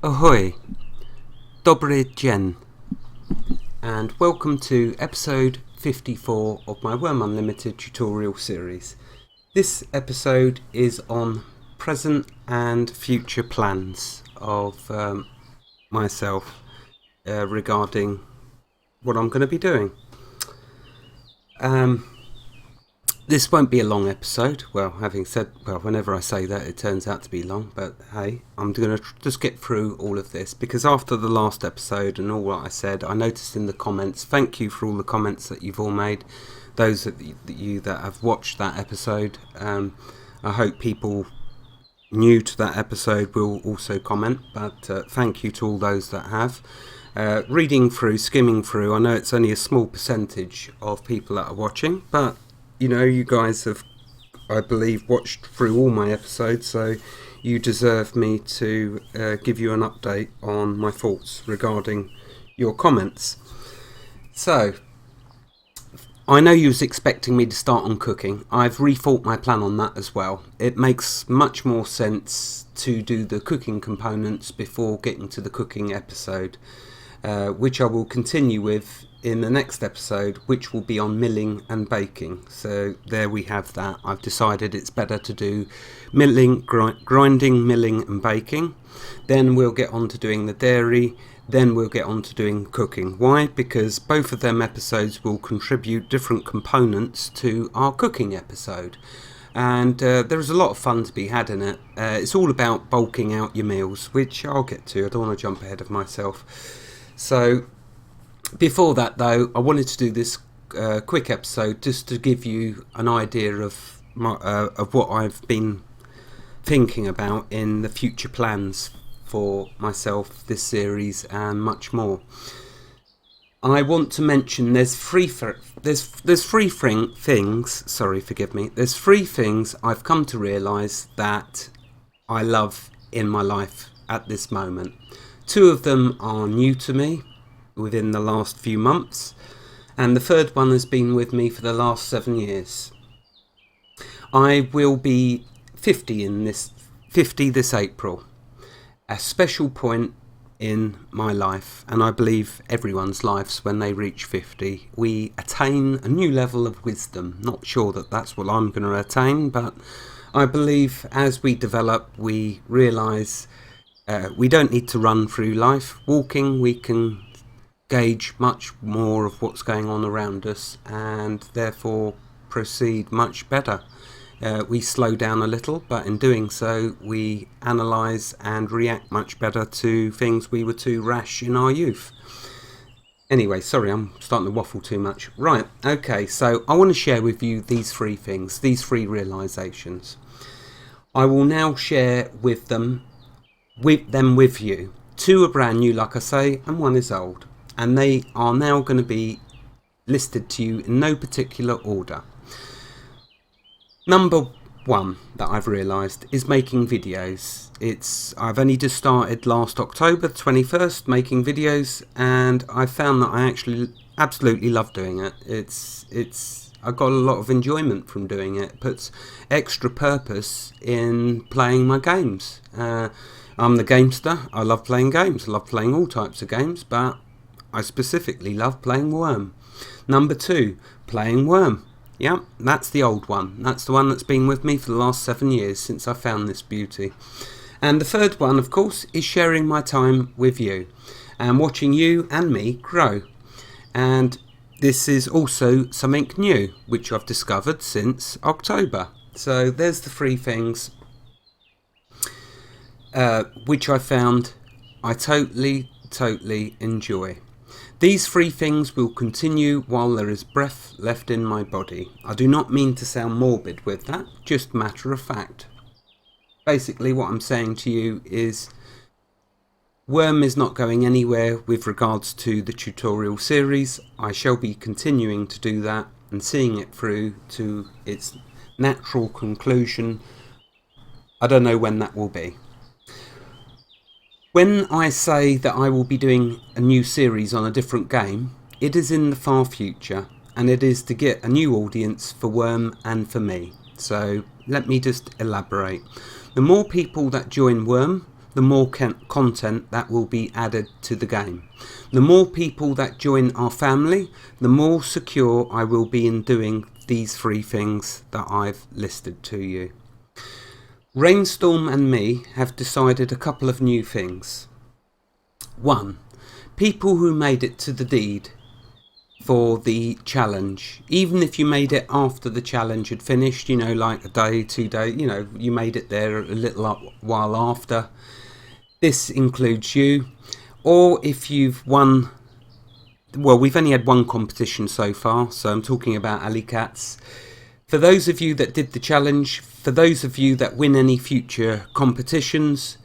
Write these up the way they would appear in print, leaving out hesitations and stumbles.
Ahoy, dobry dzień, and welcome to episode 54 of my Wurm Unlimited tutorial series. This episode is on present and future plans of myself regarding what I'm going to be doing. This won't be a long episode. Well, whenever I say that, it turns out to be long. But hey, I'm going to just get through all of this because after the last episode and all what I said, I noticed in the comments, thank you for all the comments that you've all made. Those of you that have watched that episode, I hope people new to that episode will also comment. But thank you to all those that have. Reading through, skimming through, I know it's only a small percentage of people that are watching, but you know, you guys have, I believe, watched through all my episodes, so you deserve me to give you an update on my thoughts regarding your comments. So, I know you was expecting me to start on cooking. I've rethought my plan on that as well. It makes much more sense to do the cooking components before getting to the cooking episode, which I will continue with in the next episode, which will be on milling and baking. So there we have that. I've decided it's better to do milling, grinding, milling and baking. Then we'll get on to doing the dairy. Then we'll get on to doing cooking. Why? Because both of them episodes will contribute different components to our cooking episode. And there's a lot of fun to be had in it. It's all about bulking out your meals, which I'll get to. I don't want to jump ahead of myself. So before that, though, I wanted to do this quick episode just to give you an idea of what I've been thinking about in the future plans for myself, this series, and much more. I want to mention there's three things. Sorry, forgive me. There's three things I've come to realise that I love in my life at this moment. Two of them are new to me within the last few months, and the third one has been with me for the last 7 years. I will be 50 this April, a special point in my life, and I believe everyone's lives when they reach 50. We attain a new level of wisdom. Not sure that that's what I'm going to attain, but I believe as we develop, we realise we don't need to run through life. Walking, we can gauge much more of what's going on around us and therefore proceed much better. We slow down a little, but in doing so we analyse and react much better to things we were too rash in our youth. Anyway, sorry, I'm starting to waffle too much. Right, okay, so I want to share with you these three things, these three realisations. I will now share with them with you. Two are brand new, like I say, and one is old. And they are now going to be listed to you in no particular order. Number one that I've realised is making videos. I've only just started last October 21st making videos, and I found that I actually absolutely love doing it. I got a lot of enjoyment from doing it. It puts extra purpose in playing my games. I'm the gamester. I love playing games. I love playing all types of games, but I specifically love playing Wurm. Number two, playing Wurm. Yeah, that's the old one. That's the one that's been with me for the last 7 years since I found this beauty. And the third one, of course, is sharing my time with you and watching you and me grow. And this is also something new, which I've discovered since October. So there's the three things which I found I totally enjoy. These three things will continue while there is breath left in my body. I do not mean to sound morbid with that, just matter of fact. Basically what I'm saying to you is Wurm is not going anywhere with regards to the tutorial series. I shall be continuing to do that and seeing it through to its natural conclusion. I don't know when that will be. When I say that I will be doing a new series on a different game, it is in the far future, and it is to get a new audience for Wurm and for me. So let me just elaborate. The more people that join Wurm, the more content that will be added to the game. The more people that join our family, the more secure I will be in doing these 3 things that I've listed to you. Rainstorm and me have decided a couple of new things. 1. People who made it to the deed for the challenge, even if you made it after the challenge had finished, like a day, 2 days, you made it there a little while after. This includes you. Or if you've won, well, we've only had 1 competition so far, so I'm talking about Alley Cats. For those of you that did the challenge, for those of you that win any future competitions,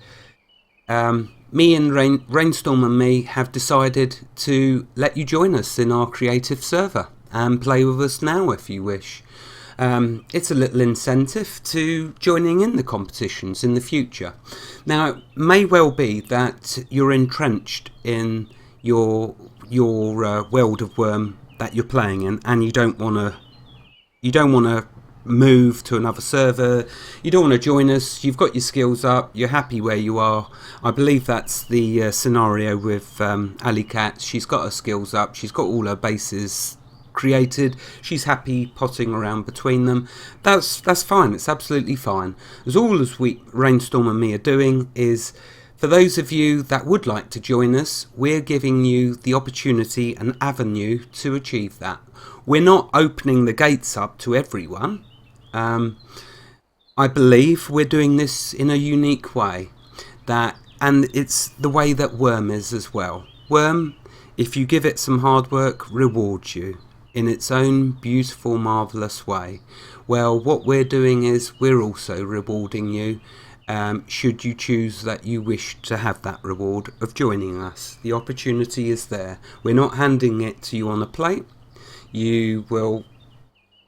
me and Rainstorm and me have decided to let you join us in our creative server and play with us now if you wish. It's a little incentive to joining in the competitions in the future. Now, it may well be that you're entrenched in your world of Wurm that you're playing in, and you don't want to move to another server, you don't want to join us, you've got your skills up, you're happy where you are. I believe that's the scenario with Alley Cat. She's got her skills up, she's got all her bases created, she's happy potting around between them. That's fine, it's absolutely fine. All as Rainstorm and me are doing is, for those of you that would like to join us, we're giving you the opportunity and avenue to achieve that. We're not opening the gates up to everyone. I believe we're doing this in a unique way, and it's the way that Wurm is as well. Wurm, if you give it some hard work, rewards you in its own beautiful, marvellous way. Well, what we're doing is we're also rewarding you, should you choose that you wish to have that reward of joining us. The opportunity is there. We're not handing it to you on a plate. You will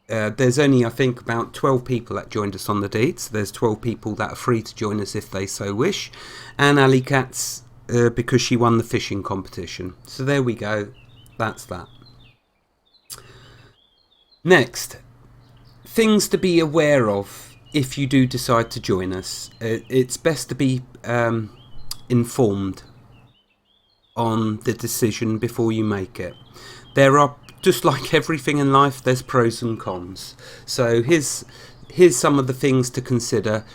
there's only, I think, about 12 people that joined us on the deeds. There's 12 people that are free to join us if they so wish. And Alley Cat's, because she won the fishing competition. So there we go. That's that. Next, things to be aware of if you do decide to join us. It's best to be informed on the decision before you make it. There are, just like everything in life, there's pros and cons. So here's some of the things to consider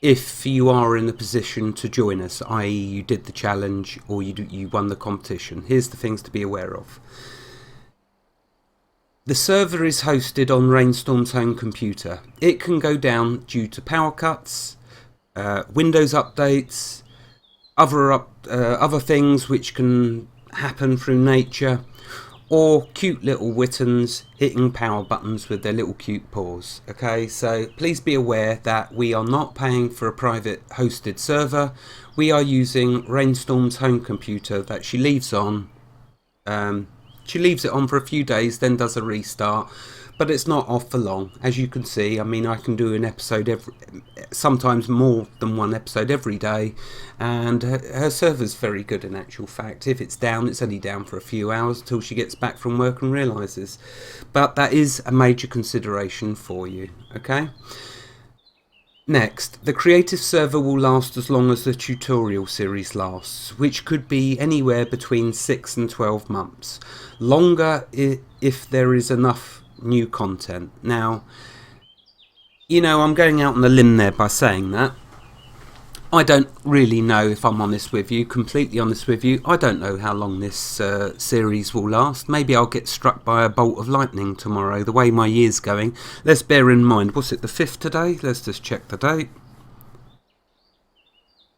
if you are in a position to join us, i.e. you did the challenge or you won the competition. Here's the things to be aware of. The server is hosted on Rainstorm's home computer. It can go down due to power cuts, Windows updates, other things which can happen through nature, or cute little wittens hitting power buttons with their little cute paws. Okay, so please be aware that we are not paying for a private hosted server. We are using Rainstorm's home computer that she leaves on. She leaves it on for a few days, then does a restart, but it's not off for long. As you can see, I mean, I can do an episode sometimes more than one episode every day, and her server's very good in actual fact. If it's down, it's only down for a few hours until she gets back from work and realises. But that is a major consideration for you, okay? Next, the creative server will last as long as the tutorial series lasts, which could be anywhere between 6 and 12 months. Longer if there is enough new content. Now, you know, I'm going out on a limb there by saying that. I don't really know, if I'm honest with you, completely honest with you. I don't know how long this series will last. Maybe I'll get struck by a bolt of lightning tomorrow, the way my year's going. Let's bear in mind, what's it, the 5th today? Let's just check the date.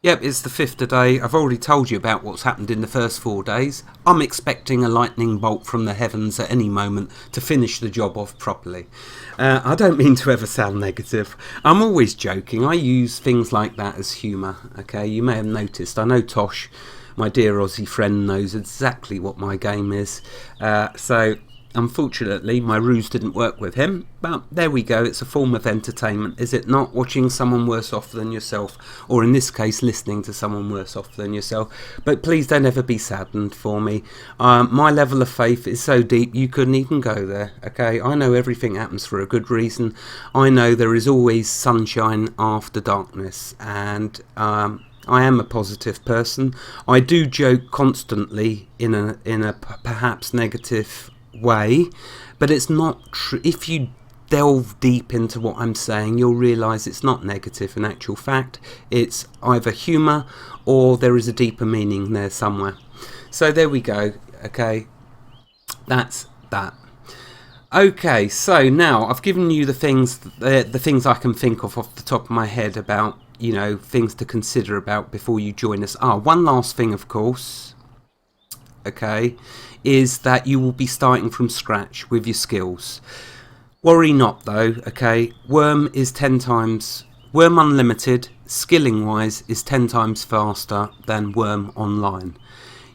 Yep, it's the 5th today. I've already told you about what's happened in the first 4 days. I'm expecting a lightning bolt from the heavens at any moment to finish the job off properly. I don't mean to ever sound negative. I'm always joking. I use things like that as humour. Okay, you may have noticed. I know Tosh, my dear Aussie friend, knows exactly what my game is. So unfortunately, my ruse didn't work with him, but there we go. It's a form of entertainment, is it not? Watching someone worse off than yourself, or in this case, listening to someone worse off than yourself. But please don't ever be saddened for me. My level of faith is so deep you couldn't even go there, okay? I know everything happens for a good reason. I know there is always sunshine after darkness, and I am a positive person. I do joke constantly in a perhaps negative way, but it's not true. If you delve deep into what I'm saying, you'll realise it's not negative in actual fact. It's either humour or there is a deeper meaning there somewhere. So there we go. Okay, that's that. Okay, so now I've given you the things I can think of off the top of my head about, things to consider about before you join us. One last thing, of course, okay, is that you will be starting from scratch with your skills. Worry not though, okay? Wurm Unlimited, skilling wise, is 10 times faster than Wurm Online.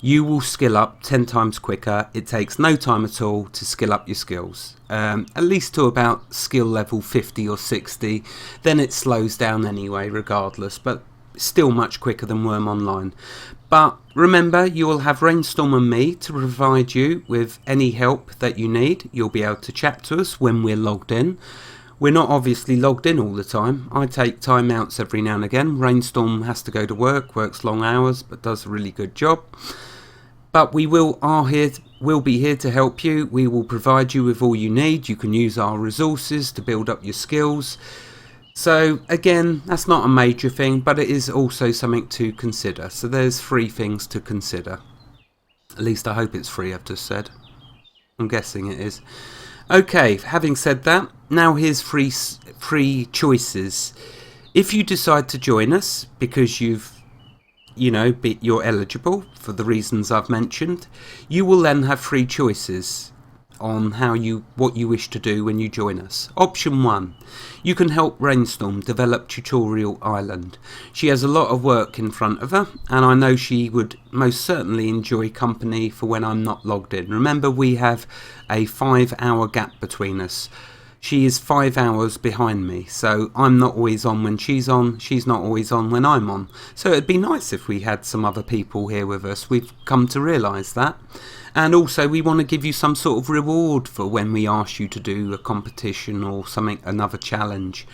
You will skill up 10 times quicker. It takes no time at all to skill up your skills, at least to about skill level 50 or 60. Then it slows down anyway, regardless, but still much quicker than Wurm Online. But remember, you will have Rainstorm and me to provide you with any help that you need. You'll be able to chat to us when we're logged in. We're not obviously logged in all the time. I take time outs every now and again. Rainstorm has to go to work, works long hours, but does a really good job. But we will be here to help you. We will provide you with all you need. You can use our resources to build up your skills. So again, that's not a major thing, but it is also something to consider. So there's 3 things to consider. At least I hope it's 3, I've just said. I'm guessing it is. Okay, having said that, now here's 3 choices. If you decide to join us because you're eligible for the reasons I've mentioned, you will then have 3 choices on what you wish to do when you join us. Option 1, you can help Rainstorm develop Tutorial Island. She has a lot of work in front of her, and I know she would most certainly enjoy company for when I'm not logged in. Remember, we have a 5-hour gap between us. She is 5 hours behind me, so I'm not always on when she's on, she's not always on when I'm on. So it'd be nice if we had some other people here with us. We've come to realise that. And also we want to give you some sort of reward for when we ask you to do a competition or something, another challenge.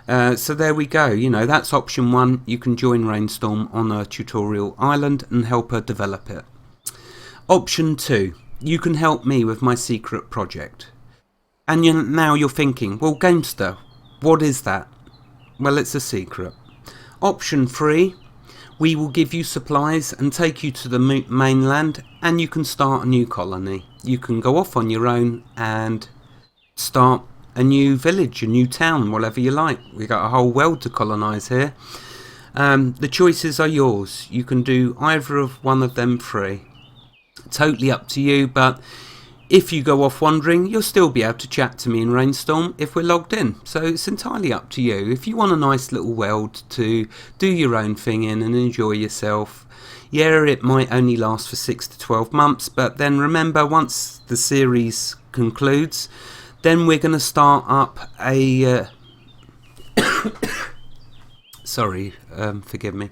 So there we go, that's option 1. You can join Rainstorm on a Tutorial Island and help her develop it. Option 2, you can help me with my secret project. And now you're thinking, well, Gamester, what is that? Well, it's a secret. Option 3, we will give you supplies and take you to the mainland, and you can start a new colony. You can go off on your own and start a new village, a new town, whatever you like. We've got a whole world to colonise here. The choices are yours. You can do either of one of them 3. Totally up to you, but if you go off wandering, you'll still be able to chat to me in Rainstorm if we're logged in. So it's entirely up to you. If you want a nice little world to do your own thing in and enjoy yourself, yeah, it might only last for 6 to 12 months. But then remember, once the series concludes, then we're going to start up a... forgive me.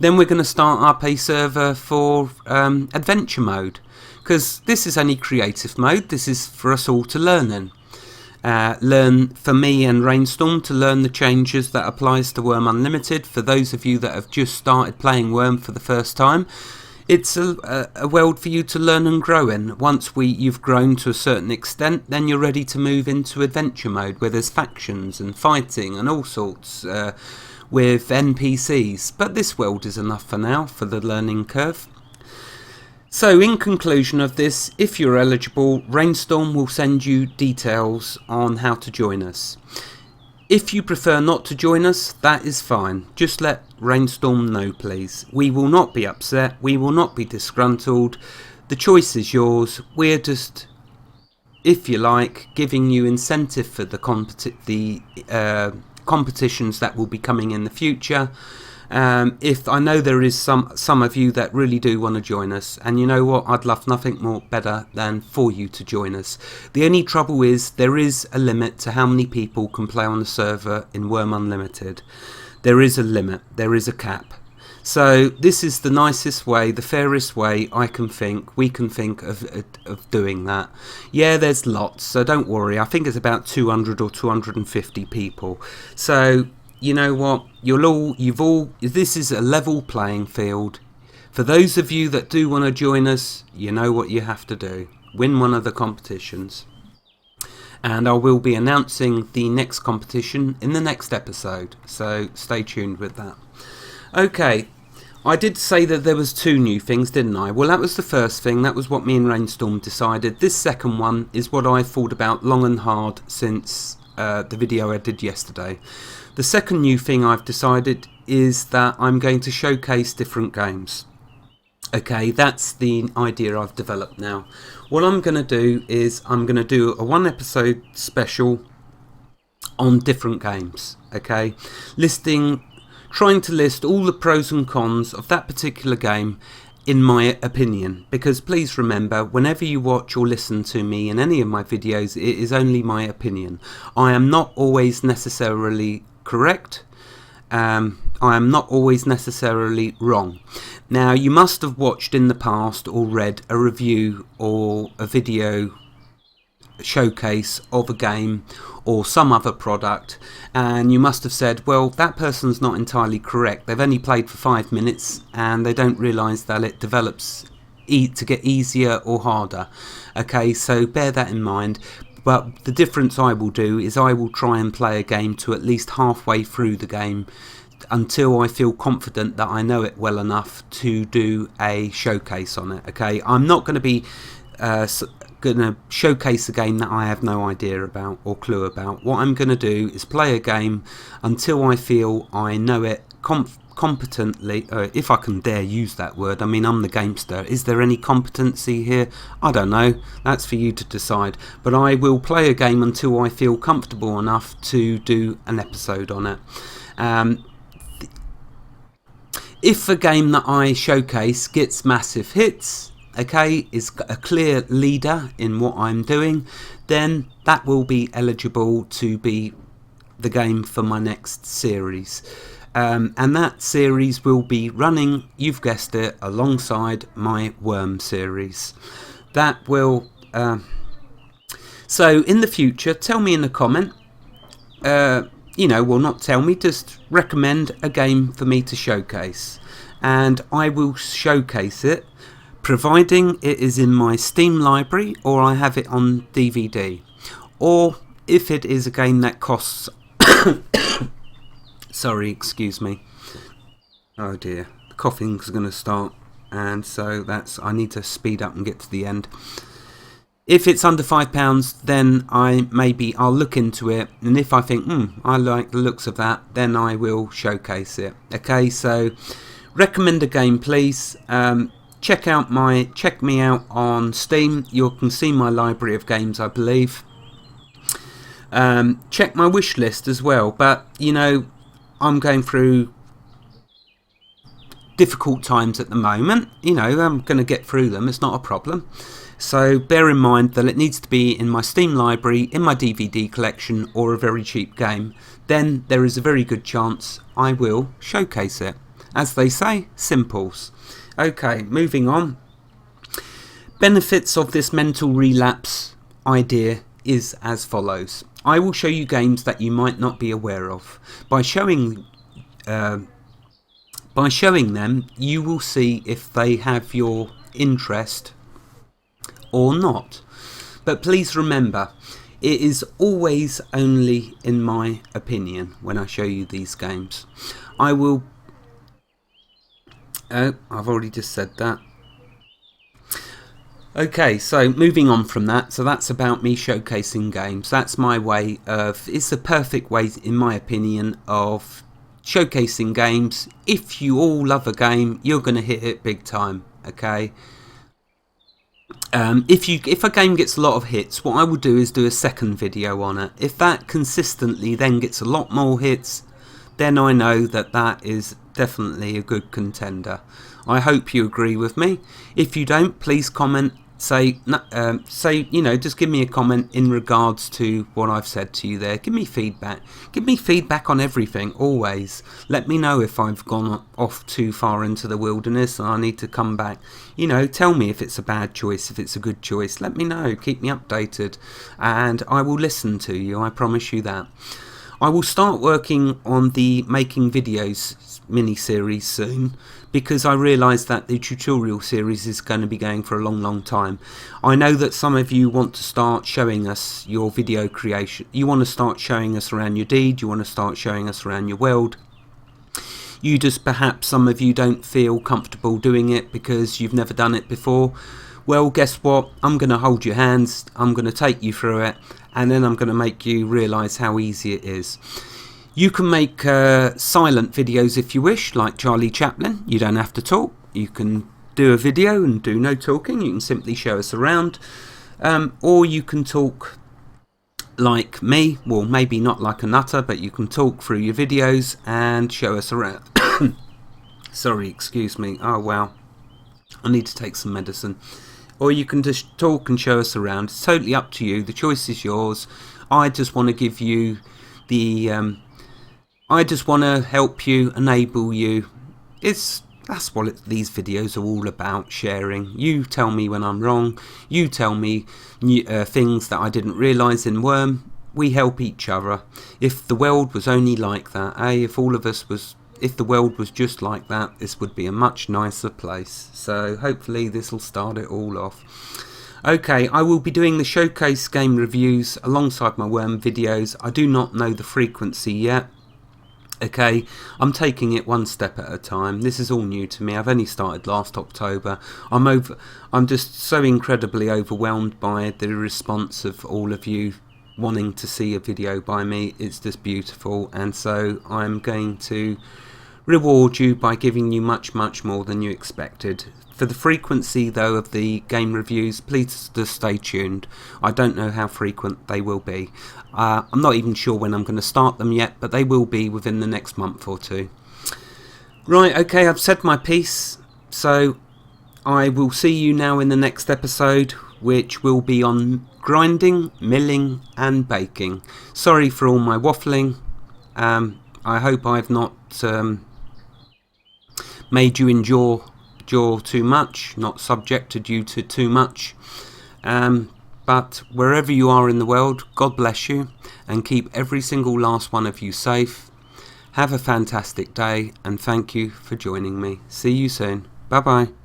Then we're going to start up a server for adventure mode. Because this is only creative mode. This is for us all to learn in. Learn for me and Rainstorm to learn the changes that applies to Wurm Unlimited. For those of you that have just started playing Wurm for the first time, it's a world for you to learn and grow in. Once you've grown to a certain extent, then you're ready to move into adventure mode, where there's factions and fighting and all sorts with NPCs. But this world is enough for now for the learning curve. So in conclusion of this, if you're eligible, Rainstorm will send you details on how to join us. If you prefer not to join us, that is fine. Just let Rainstorm know, please. We will not be upset. We will not be disgruntled. The choice is yours. We're just, if you like, giving you incentive for the competitions that will be coming in the future. If I know there is some of you that really do want to join us, and you know what, I'd love nothing more better than for you to join us. The only trouble is there is a limit to how many people can play on the server in Wurm Unlimited. There is a limit, there is a cap. So this is the nicest way, the fairest way we can think of doing that. Yeah, there's lots, so don't worry. I think it's about 200 or 250 people. So you know what? This is a level playing field. For those of you that do want to join us, you know what you have to do. Win one of the competitions. And I will be announcing the next competition in the next episode, so stay tuned with that. Okay, I did say that there was 2 new things, didn't I? Well, that was the first thing. That was what me and Rainstorm decided. This second one is what I thought about long and hard since the video I did yesterday. The second new thing I've decided is that I'm going to showcase different games. Okay, that's the idea I've developed now. What I'm going to do is I'm going to do a 1 episode special on different games. Okay, trying to list all the pros and cons of that particular game in my opinion, because please remember, whenever you watch or listen to me in any of my videos, it is only my opinion. I am not always necessarily correct. I am not always necessarily wrong. Now, you must have watched in the past or read a review or a video showcase of a game or some other product, and you must have said, well, that person's not entirely correct. They've only played for 5 minutes and they don't realise that it develops to get easier or harder. Okay, so bear that in mind. But the difference I will do is I will try and play a game to at least halfway through the game until I feel confident that I know it well enough to do a showcase on it. Okay, I'm not going to be going to showcase a game that I have no idea about or clue about. What I'm going to do is play a game until I feel I know it competently, if I can dare use that word. I mean, I'm the gamester. Is there any competency here? I don't know. That's for you to decide. But I will play a game until I feel comfortable enough to do an episode on it. If a game that I showcase gets massive hits, okay, is a clear leader in what I'm doing, then that will be eligible to be the game for my next series. And that series will be running, you've guessed it, alongside my Wurm series. That will... so in the future, tell me in a comment, well, not tell me, just recommend a game for me to showcase. And I will showcase it, providing it is in my Steam library or I have it on DVD. Or if it is a game that costs... Sorry, excuse me. Oh dear, the coughing's going to start, and so I need to speed up and get to the end. If it's under £5, then I'll look into it, and if I think I like the looks of that, then I will showcase it. Okay, so recommend a game, please. Check me out on Steam. You can see my library of games, I believe. Check my wish list as well, but I'm going through difficult times at the moment. I'm going to get through them. It's not a problem. So bear in mind that it needs to be in my Steam library, in my DVD collection, or a very cheap game. Then there is a very good chance I will showcase it. As they say, simples. Okay, moving on. Benefits of this mental relapse idea is as follows. I will show you games that you might not be aware of. By showing them, you will see if they have your interest or not. But please remember, it is always only in my opinion when I show you these games. I will... I've already just said that. Okay, so moving on from that, so that's about me showcasing games. That's my way of, it's the perfect way, in my opinion, of showcasing games. If you all love a game, you're going to hit it big time, okay? If a game gets a lot of hits, what I will do is do a second video on it. If that consistently then gets a lot more hits, then I know that that is definitely a good contender. I hope you agree with me. If you don't, please comment. Say, just give me a comment in regards to what I've said to you there. Give me feedback. Give me feedback on everything, always. Let me know if I've gone off too far into the wilderness and I need to come back. Tell me if it's a bad choice, if it's a good choice. Let me know. Keep me updated and I will listen to you. I promise you that. I will start working on the making videos mini-series soon, because I realise that the tutorial series is going to be going for a long time. I know that some of you want to start showing us your video creation. You want to start showing us around your deed, you want to start showing us around your world. You just, perhaps some of you don't feel comfortable doing it because you've never done it before. Well, guess what? I'm going to hold your hands, I'm going to take you through it, and then I'm going to make you realise how easy it is. You can make silent videos if you wish, like Charlie Chaplin. You don't have to talk. You can do a video and do no talking. You can simply show us around. Or you can talk like me. Well, maybe not like a nutter, but you can talk through your videos and show us around. Sorry, excuse me. Oh, wow. I need to take some medicine. Or you can just talk and show us around. It's totally up to you. The choice is yours. I just want to give you the... I just want to help you, enable you. That's what these videos are all about, sharing. You tell me when I'm wrong. You tell me things that I didn't realise in Wurm. We help each other. If the world was only like that, if the world was just like that, this would be a much nicer place. So hopefully this will start it all off. Okay, I will be doing the showcase game reviews alongside my Wurm videos. I do not know the frequency yet. Okay, I'm taking it one step at a time. This is all new to me. I've only started last October. I'm just so incredibly overwhelmed by the response of all of you wanting to see a video by me. It's just beautiful, and so I'm going to reward you by giving you much more than you expected. For the frequency though of the game reviews, please just stay tuned. I don't know how frequent they will be. I'm not even sure when I'm going to start them yet, but they will be within the next month or two. Right, okay, I've said my piece, so I will see you now in the next episode, which will be on grinding, milling and baking. Sorry for all my waffling. I hope I've not made you endure too much, not subjected you to too much. But wherever you are in the world, God bless you and keep every single last one of you safe. Have a fantastic day and thank you for joining me. See you soon. Bye bye.